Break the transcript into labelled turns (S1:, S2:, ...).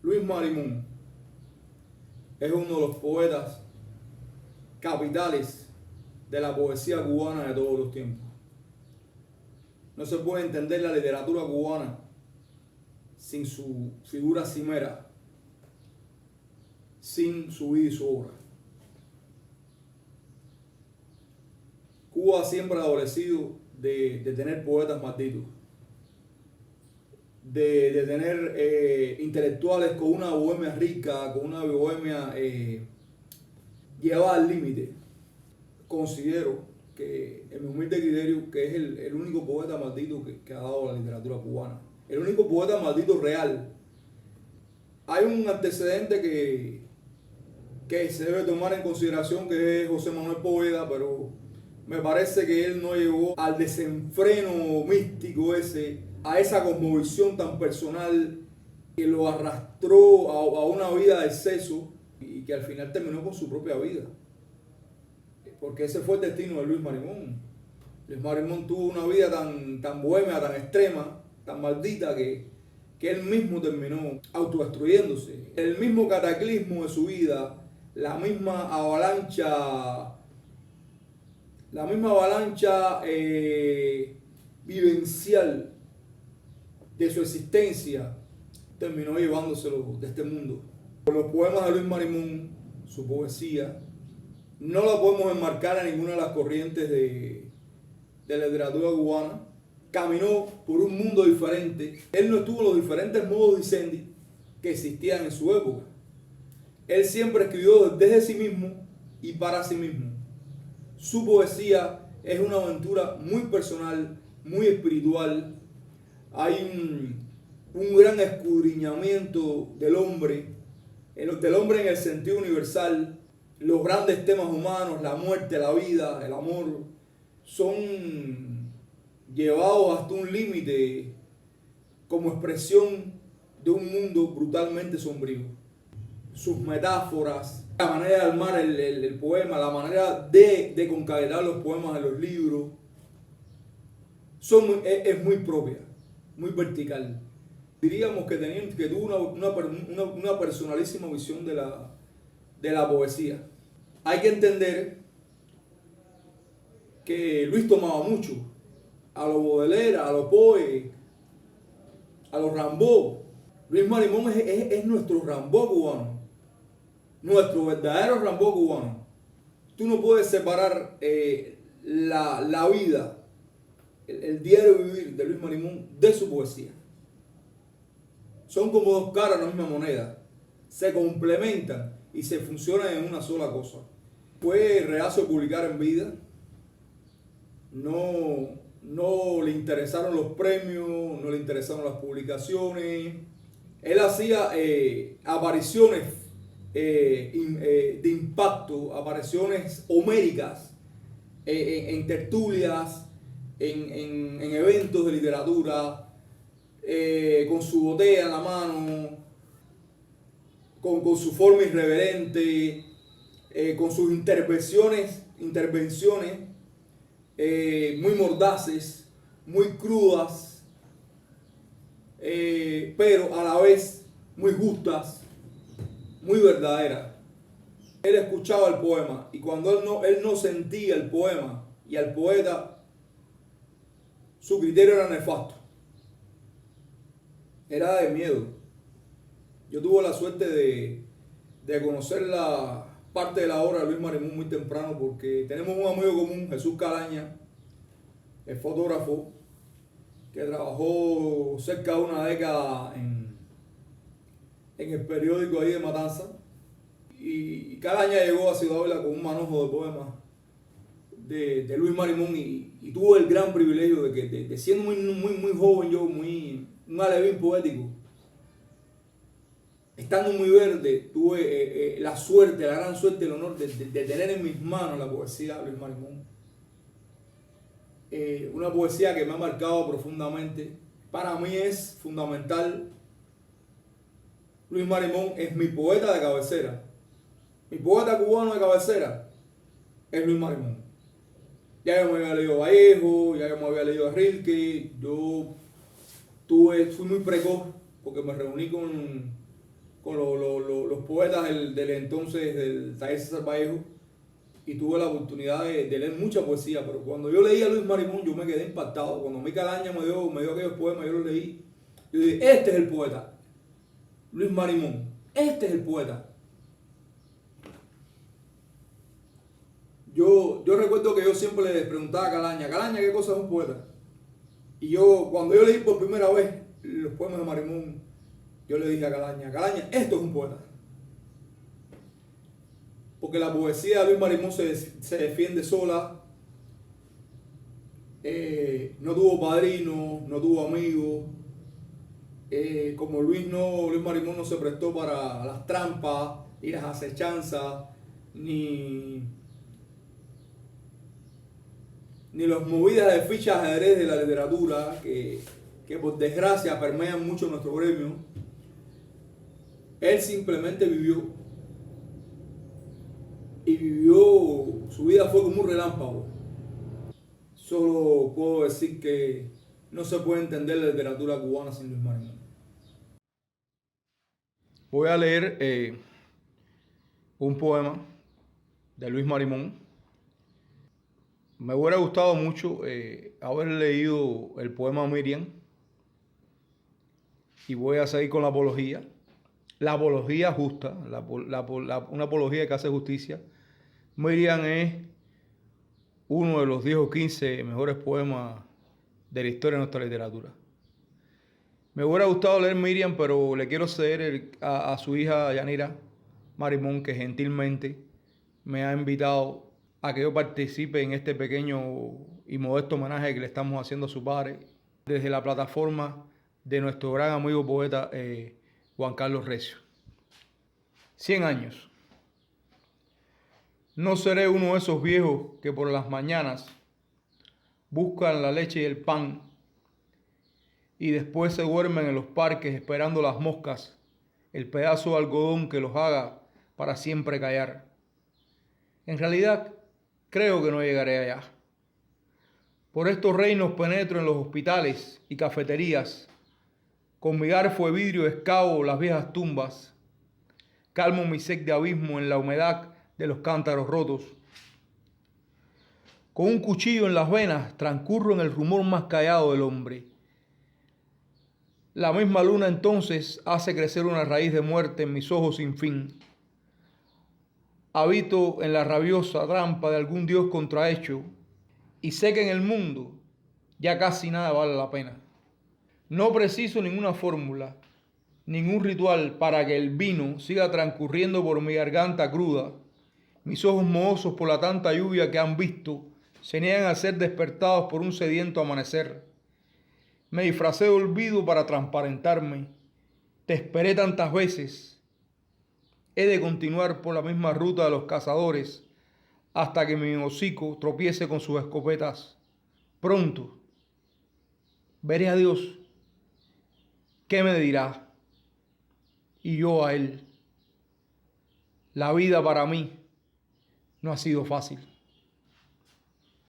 S1: Luis Marimón es uno de los poetas capitales de la poesía cubana de todos los tiempos. No se puede entender la literatura cubana sin su figura cimera, sin su vida y su obra. Cuba siempre ha adolecido de tener poetas malditos, de tener intelectuales con una bohemia rica, con una bohemia llevada al límite. Considero que, en mi humilde criterio, que es el único poeta maldito que ha dado la literatura cubana. El único poeta maldito real. Hay un antecedente que se debe tomar en consideración, que es José Manuel Poveda, pero me parece que él no llegó al desenfreno místico ese, a esa cosmovisión tan personal que lo arrastró a una vida de exceso y que al final terminó con su propia vida. Porque ese fue el destino de Luis Marimón. Luis Marimón tuvo una vida tan bohemia, tan extrema, tan maldita, que él mismo terminó autodestruyéndose. El mismo cataclismo de su vida, la misma avalancha vivencial de su existencia, terminó llevándoselo de este mundo. Por los poemas de Luis Marimón, su poesía, no la podemos enmarcar en ninguna de las corrientes de la literatura cubana. Caminó por un mundo diferente. Él no estuvo en los diferentes modos dicendi que existían en su época. Él siempre escribió desde sí mismo y para sí mismo. Su poesía es una aventura muy personal, muy espiritual. Hay un gran escudriñamiento del hombre en el sentido universal. Los grandes temas humanos, la muerte, la vida, el amor, son llevados hasta un límite como expresión de un mundo brutalmente sombrío. Sus metáforas, la manera de armar el poema, la manera de concatenar los poemas en los libros, es muy propia, muy vertical. Diríamos que tuvo una personalísima visión de la poesía. Hay que entender que Luis tomaba mucho, a los Baudelaire, a los Poe, a los Rimbaud. Luis Marimón es nuestro Rimbaud cubano, nuestro verdadero Rimbaud cubano. Tú no puedes separar la vida, el diario vivir de Luis Marimón de su poesía. Son como dos caras de la misma moneda, se complementan y se funcionan en una sola cosa. Fue reacio a publicar en vida, no le interesaron los premios, no le interesaron las publicaciones. Él hacía apariciones de impacto, apariciones homéricas en tertulias, en eventos de literatura, con su botella en la mano, con su forma irreverente, con sus intervenciones muy mordaces, muy crudas, pero a la vez muy justas, muy verdaderas. Él escuchaba el poema y cuando él no sentía el poema y al poeta, su criterio era nefasto. Era de miedo. Yo tuve la suerte de conocer la parte de la obra de Luis Marimón muy temprano, porque tenemos un amigo común, Jesús Calaña, el fotógrafo, que trabajó cerca de una década en el periódico ahí de Matanza. Y Calaña llegó a Ciudad Vela con un manojo de poemas de Luis Marimón y tuvo el gran privilegio de siendo muy joven yo, un alevín poético, estando muy verde, tuve la gran suerte, el honor de tener en mis manos la poesía de Luis Marimón. Una poesía que me ha marcado profundamente. Para mí es fundamental. Luis Marimón es mi poeta de cabecera. Mi poeta cubano de cabecera es Luis Marimón. Ya yo me había leído Vallejo, ya yo me había leído a Rilke. Yo fui muy precoz porque me reuní con los poetas del entonces del Taller César Vallejo y tuve la oportunidad de leer mucha poesía, pero cuando yo leí a Luis Marimón yo me quedé impactado. Cuando Mica Alaña me dio aquellos poemas, yo los leí. Yo dije, este es el poeta, Luis Marimón, este es el poeta. Yo recuerdo que yo siempre le preguntaba a Calaña, ¿qué cosa es un poeta? Y cuando yo leí por primera vez los poemas de Marimón, yo le dije a Calaña, esto es un poeta. Porque la poesía de Luis Marimón se defiende sola, no tuvo padrino, no tuvo amigos, como Luis Marimón no se prestó para las trampas y las acechanzas, ni las movidas de fichas de ajedrez de la literatura, que por desgracia permean mucho nuestro gremio. Él simplemente vivió. Y su vida fue como un relámpago. Solo puedo decir que no se puede entender la literatura cubana sin Luis Marimón. Voy a leer un poema de Luis Marimón. Me hubiera gustado mucho haber leído el poema Miriam, y voy a seguir con la apología justa, una apología que hace justicia. Miriam es uno de los 10 o 15 mejores poemas de la historia de nuestra literatura. Me hubiera gustado leer Miriam, pero le quiero ceder a su hija Yanira Marimón, que gentilmente me ha invitado a que yo participe en este pequeño y modesto homenaje que le estamos haciendo a su padre desde la plataforma de nuestro gran amigo poeta Juan Carlos Recio. 100 años. No seré uno de esos viejos que por las mañanas buscan la leche y el pan y después se duermen en los parques esperando las moscas, el pedazo de algodón que los haga para siempre callar. En realidad, creo que no llegaré allá. Por estos reinos penetro en los hospitales y cafeterías. Con mi garfo de vidrio excavo las viejas tumbas. Calmo mi sed de abismo en la humedad de los cántaros rotos. Con un cuchillo en las venas transcurro en el rumor más callado del hombre. La misma luna entonces hace crecer una raíz de muerte en mis ojos sin fin. Habito en la rabiosa trampa de algún dios contrahecho y sé que en el mundo ya casi nada vale la pena. No preciso ninguna fórmula, ningún ritual para que el vino siga transcurriendo por mi garganta cruda. Mis ojos mohosos por la tanta lluvia que han visto se niegan a ser despertados por un sediento amanecer. Me disfracé de olvido para transparentarme. Te esperé tantas veces. He de continuar por la misma ruta de los cazadores hasta que mi hocico tropiece con sus escopetas. Pronto veré a Dios. ¿Qué me dirá? Y yo a Él. La vida para mí no ha sido fácil.